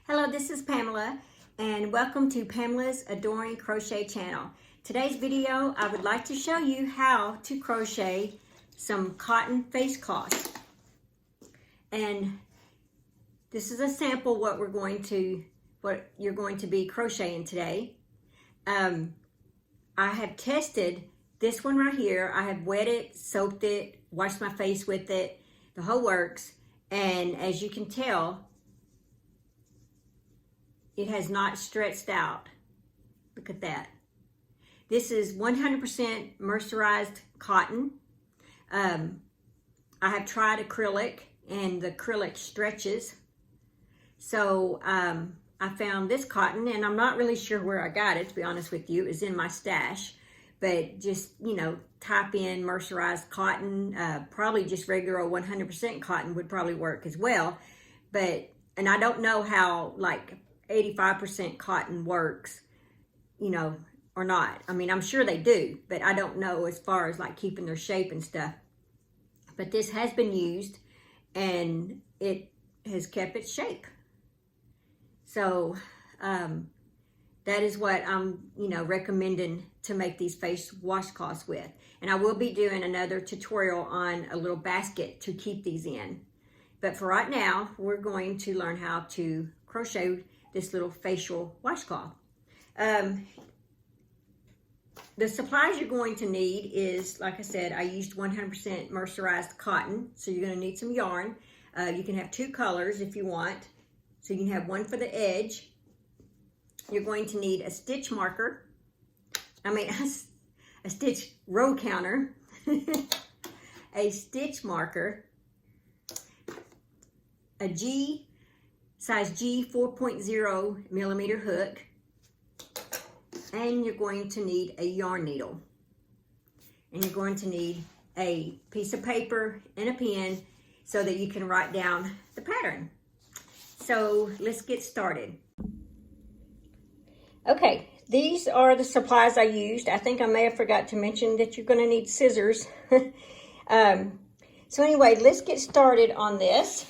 Hello, this is Pamela, and welcome to Pamela's Adoring Crochet channel. Today's video, I would like to show you how to crochet some cotton face cloths. And this is a sample what you're going to be crocheting today. I have tested this one right here. I have wet it, soaked it, washed my face with it, the whole works. And as you can tell, it has not stretched out. Look at that. This is 100% mercerized cotton. I have tried acrylic, and the acrylic stretches. So I found this cotton, and I'm not really sure where I got it, to be honest with you. It's in my stash. But just, type in mercerized cotton. Probably just regular 100% cotton would probably work as well. And I don't know how, 85% cotton works, or not. I mean, I'm sure they do, but I don't know as far as keeping their shape and stuff. But this has been used and it has kept its shape. So that is what I'm, recommending to make these face washcloths with. And I will be doing another tutorial on a little basket to keep these in. But for right now, we're going to learn how to crochet this little facial washcloth. The supplies you're going to need is, like I said, I used 100% mercerized cotton, so you're going to need some yarn. You can have two colors if you want, so you can have one for the edge. You're going to need a stitch marker, a stitch row counter, a stitch marker, a size G 4.0 millimeter hook, and you're going to need a yarn needle. And you're going to need a piece of paper and a pen so that you can write down the pattern. So let's get started. Okay, these are the supplies I used. I think I may have forgot to mention that you're going to need scissors. So anyway, let's get started on this.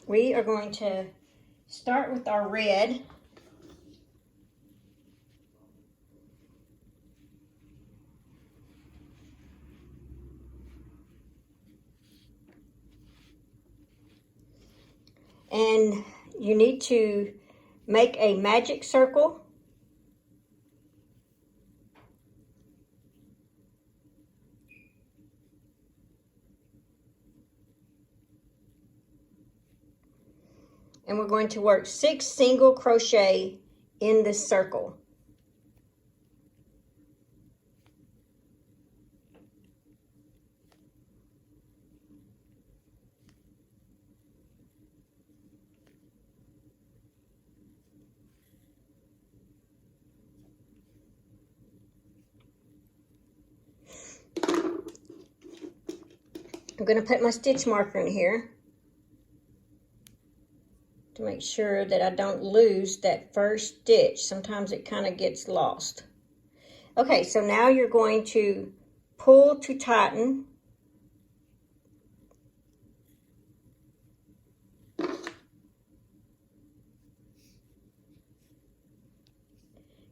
We are going to start with our red. And you need to make a magic circle. And we're going to work 6 single crochet in this circle. I'm going to put my stitch marker in here to make sure that I don't lose that first stitch. Sometimes it kind of gets lost. Okay, so now you're going to pull to tighten.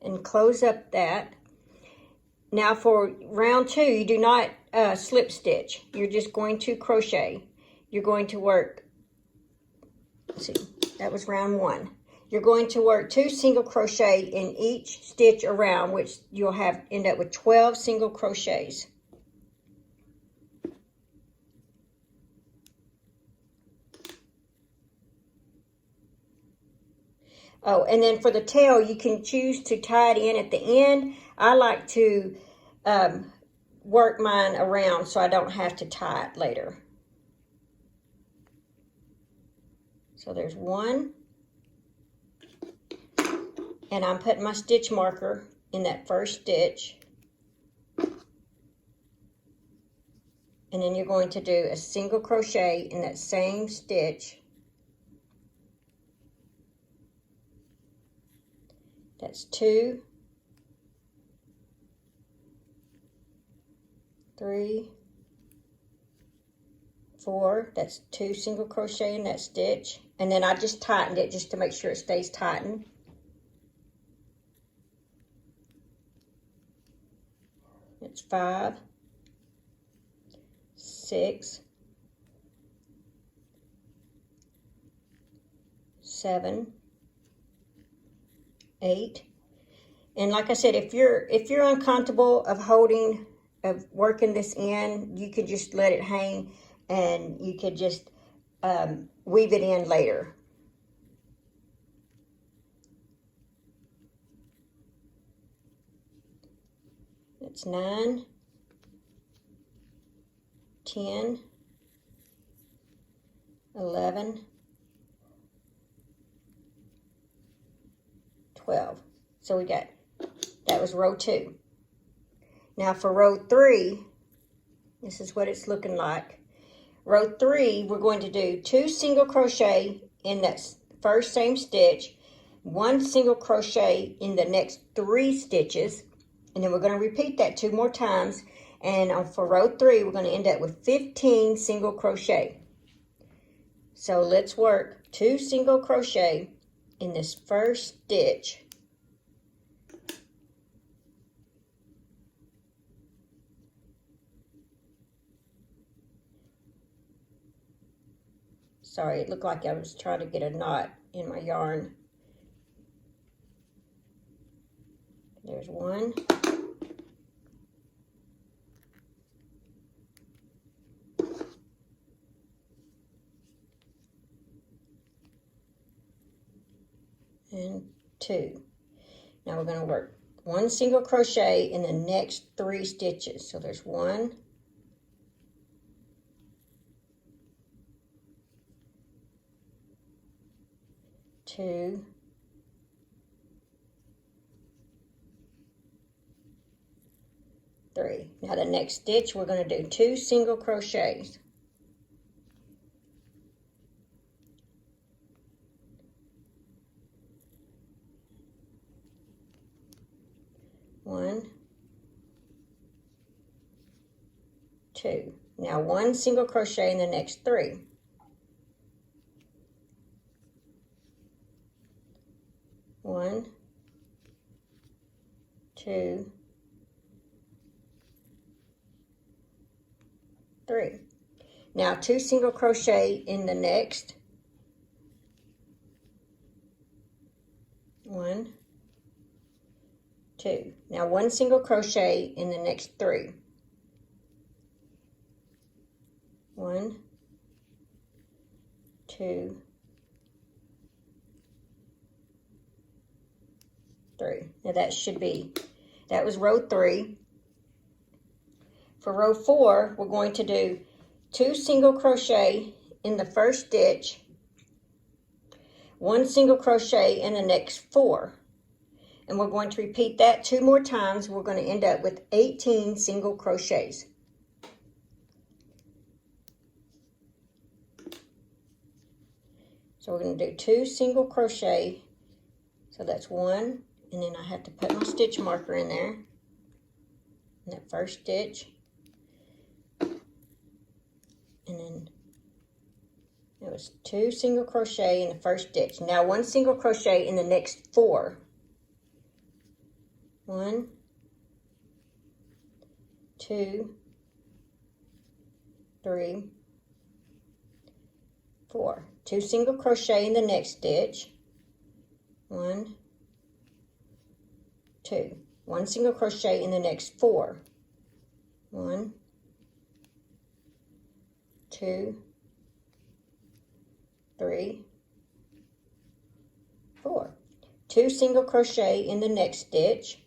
And close up that. Now for round 2, you do not slip stitch. You're just going to crochet. You're going to work, let's see, that was round 1. You're going to work 2 single crochet in each stitch around, which you'll end up with 12 single crochets. Oh, and then for the tail, you can choose to tie it in at the end. I like to work mine around so I don't have to tie it later. So there's 1. And I'm putting my stitch marker in that first stitch. And then you're going to do a single crochet in that same stitch. That's 2, 3, 4, that's 2 single crochet in that stitch, and then I just tightened it just to make sure it stays tightened. It's 5, 6, 7, 8, and like I said, if you're uncomfortable of working this in, you could just let it hang, and you could just weave it in later. It's 9, 10, 11, 12. So we got, that was row 2. Now for row 3, this is what it's looking like. Row 3, we're going to do 2 single crochet in that first same stitch, 1 single crochet in the next 3 stitches, and then we're going to repeat that 2 more times. And for row 3, we're going to end up with 15 single crochet. So let's work 2 single crochet in this first stitch. Sorry, it looked like I was trying to get a knot in my yarn. There's 1. And 2. Now we're going to work 1 single crochet in the next 3 stitches. So there's 1, 2, 3. Now the next stitch, we're going to do 2 single crochets. 1, 2. Now 1 single crochet in the next 3. 1, 2, 3. Now 2 single crochet in the next 1, 2. Now 1 single crochet in the next 3. 1, 2, 3. Now that was row 3. For row 4, we're going to do 2 single crochet in the first stitch, 1 single crochet in the next 4. And we're going to repeat that 2 more times. We're going to end up with 18 single crochets. So we're going to do 2 single crochet. So that's 1, and then I have to put my stitch marker in there, in that first stitch. And then it was 2 single crochet in the first stitch. Now 1 single crochet in the next 4. 1, 2, 3, 4. 2 single crochet in the next stitch. 1, 2. 1 single crochet in the next 4. 1, 2, 3, 4. 2 single crochet in the next stitch.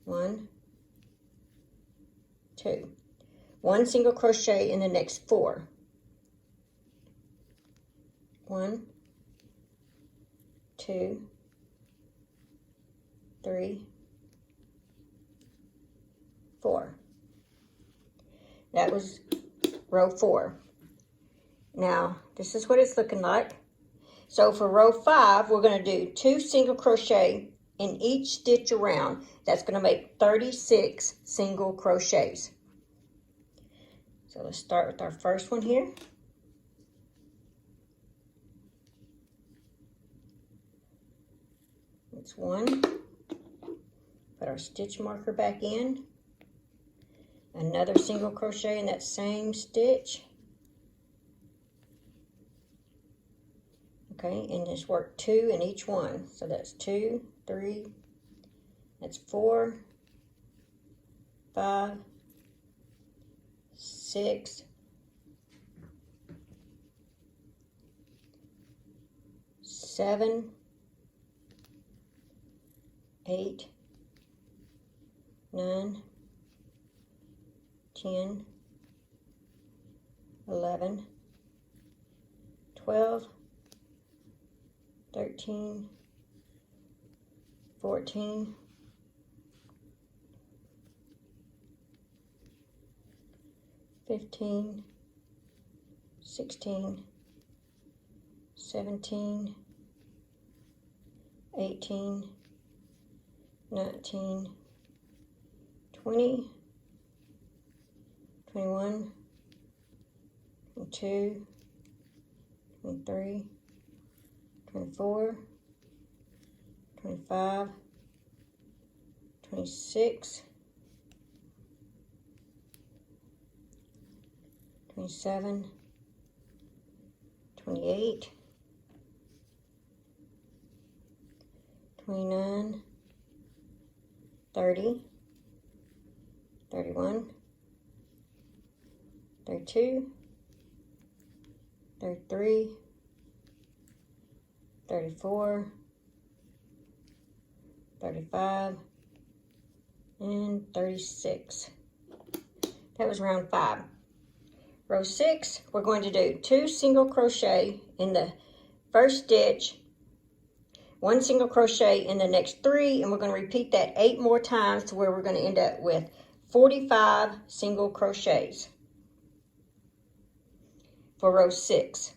1, 2. 1 single crochet in the next 4. 1, 2, 3, 4. That was row 4. Now, this is what it's looking like. So for row 5, we're going to do 2 single crochet in each stitch around. That's going to make 36 single crochets. So let's start with our first one here. It's one. Put our stitch marker back in. Another single crochet in that same stitch. Okay, and just work 2 in each one. So that's 2, 3, that's 4, 5, 6, 7, 8, 9, 10, 11, 12, 13, 14, 15, 16, 17, 18, 19, 20, 21, 22, 23, 24, 25, 26, 27, 28, 29, 30, 31, 32, 33, 34, 35, and 36. That was round 5. Row 6, we're going to do 2 single crochet in the first stitch, 1 single crochet in the next 3, and we're going to repeat that 8 more times to where we're going to end up with 45 single crochets for row 6.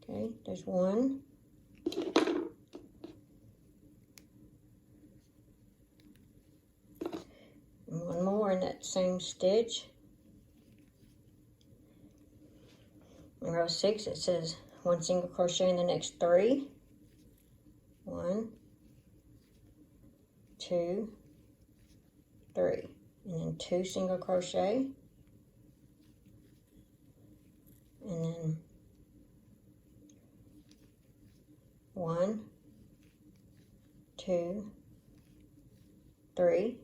Okay, there's 1. And 1 more in that same stitch. In row 6, it says 1 single crochet in the next 3. 1, 2, 3, and then 2 single crochet, and then 1, 2, 3,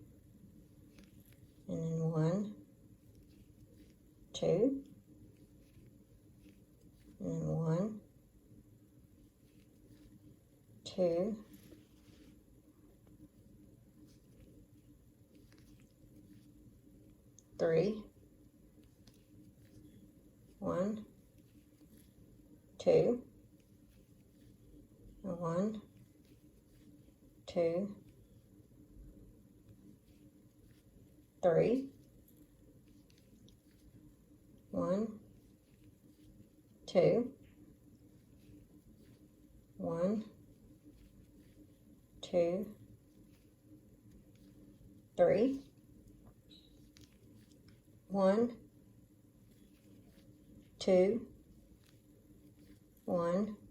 and then 1, 2, and then 1, 2, 3, 1, 2, 1, 2, 3, 1, 2, 1,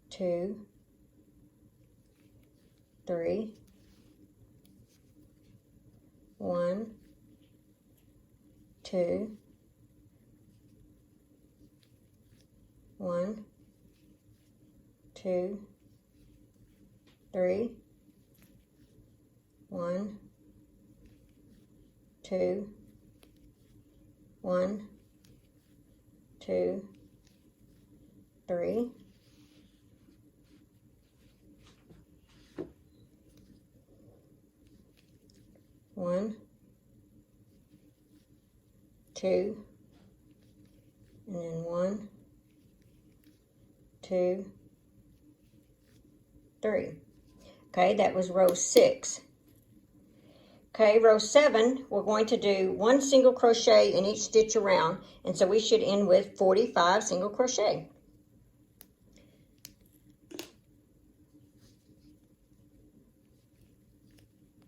2, 3, 1, 2, 1, 2, 3, 1, 2, 1, 2, 3, 1, 2, 1, 2, 3, 1, 2, and then 1, 2, 3. Okay, that was row 6. Okay, row 7, we're going to do 1 single crochet in each stitch around, and so we should end with 45 single crochet.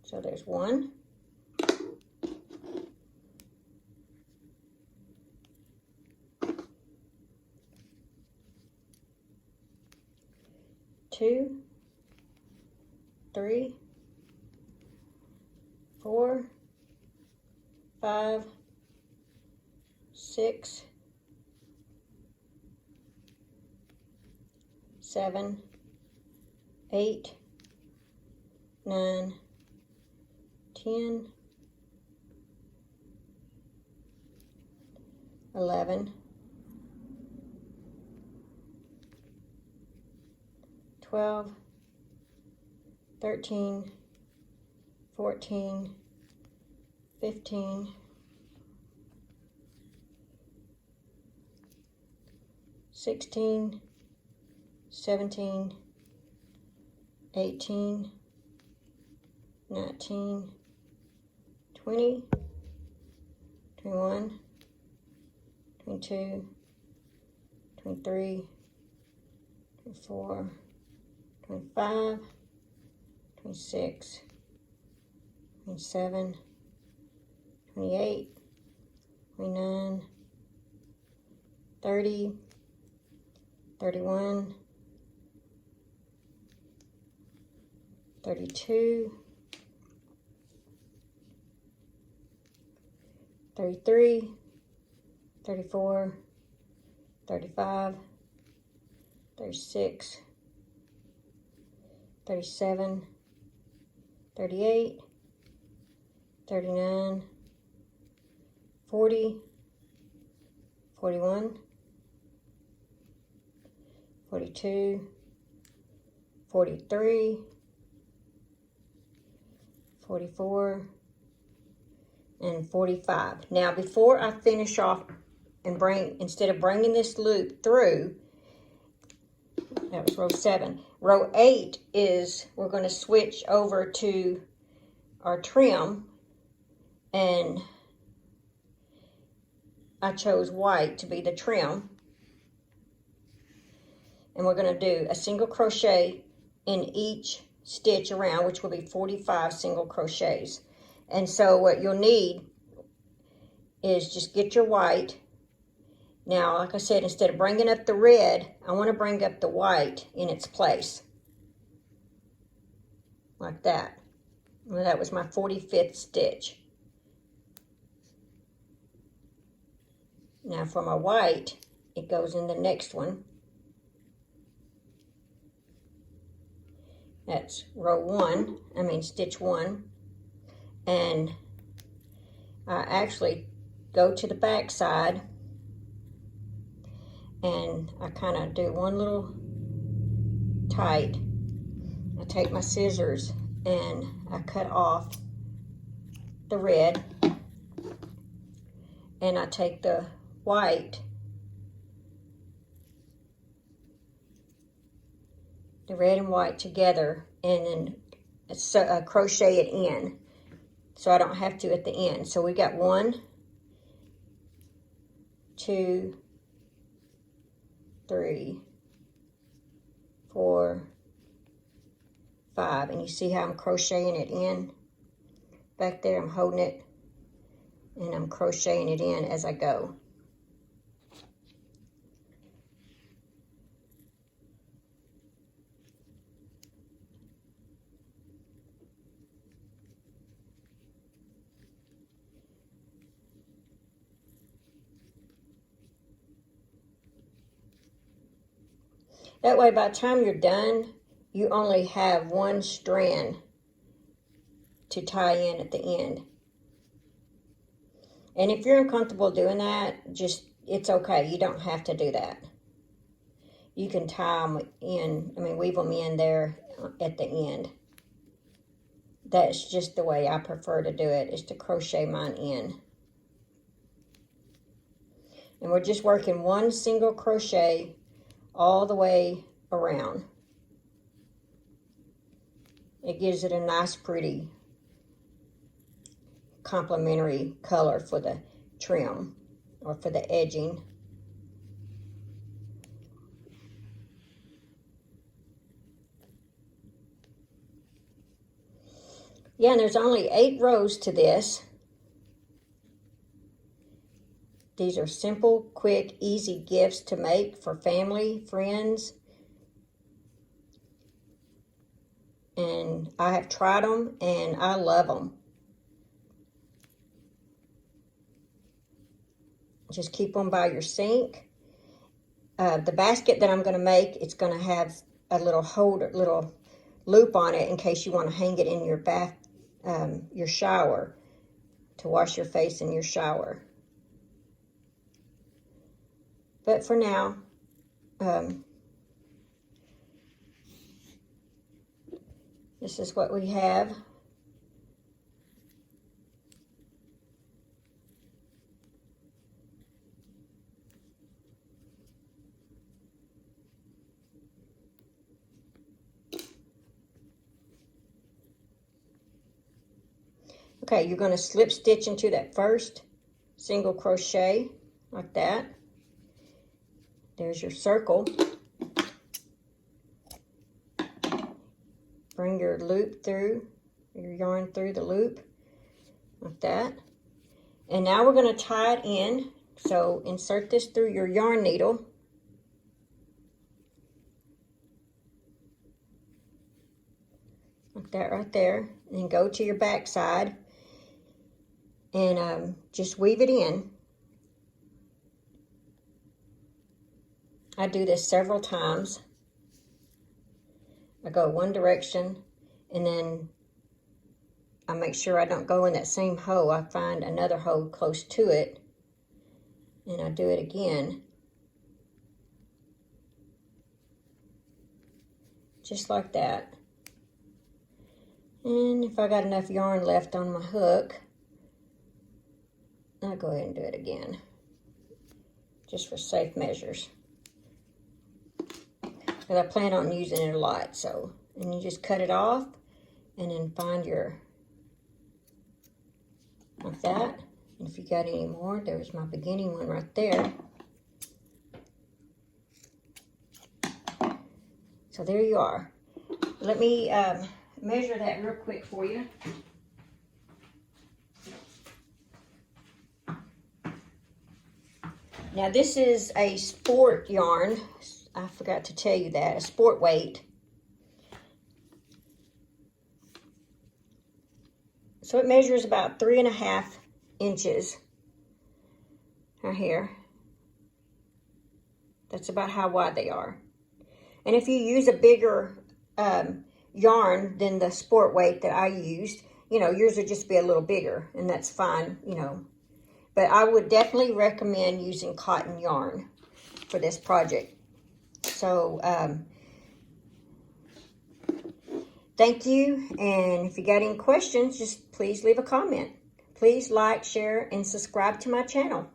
So there's 1, 2, 3, 4, 5, 6, 7, 8, 9, 10, 11, 12, 13, 14, 15, 16, 17, 18, 19, 20, 21, 22, 23, 24, 25, 26, 27, 28, 29, 30, 31, 32, 33, 34, 35, 36, 37, 38, 39, 40, 41, 42, 43, 44, and 45. Now, before I finish off and instead of bringing this loop through, that was row 7. Row 8 is, we're going to switch over to our trim, and I chose white to be the trim. And we're going to do a single crochet in each stitch around, which will be 45 single crochets. And so what you'll need is just get your white. Now, like I said, instead of bringing up the red, I want to bring up the white in its place. Like that. Well, that was my 45th stitch. Now for my white, it goes in the next one. That's stitch 1. And I actually go to the back side and I kind of do one little tight. I take my scissors and I cut off the red, and I take the white, the red and white together, and then crochet it in so I don't have to at the end. So we got 1, 2, 3, 4, 5, and you see how I'm crocheting it in back there. I'm holding it and I'm crocheting it in as I go. That way, by the time you're done, you only have 1 strand to tie in at the end. And if you're uncomfortable doing that, it's okay. You don't have to do that. You can tie them in, weave them in there at the end. That's just the way I prefer to do it, is to crochet mine in. And we're just working 1 single crochet all the way around. It gives it a nice, pretty, complementary color for the trim or for the edging. Yeah, and there's only 8 rows to this. These are simple, quick, easy gifts to make for family, friends. And I have tried them and I love them. Just keep them by your sink. The basket that I'm going to make, it's going to have a little holder, little loop on it in case you want to hang it in your bath, your shower, to wash your face in your shower. But for now, this is what we have. Okay, you're going to slip stitch into that first single crochet like that. There's your circle. Bring your loop through, your yarn through the loop like that. And now we're going to tie it in. So insert this through your yarn needle. Like that right there. And then go to your back side and just weave it in. I do this several times. I go one direction and then I make sure I don't go in that same hole. I find another hole close to it and I do it again. Just like that. And if I got enough yarn left on my hook, I'll go ahead and do it again, just for safe measures. Because I plan on using it a lot, so. And you just cut it off, and then find your, like that. And if you got any more, there's my beginning one right there. So there you are. Let me measure that real quick for you. Now this is a sport yarn. I forgot to tell you that, a sport weight. So it measures about 3.5 inches right here. That's about how wide they are. And if you use a bigger yarn than the sport weight that I used, you know, yours would just be a little bigger, and that's fine, you know. But I would definitely recommend using cotton yarn for this project. So, thank you, and if you got any questions, just please leave a comment. Please like, share, and subscribe to my channel.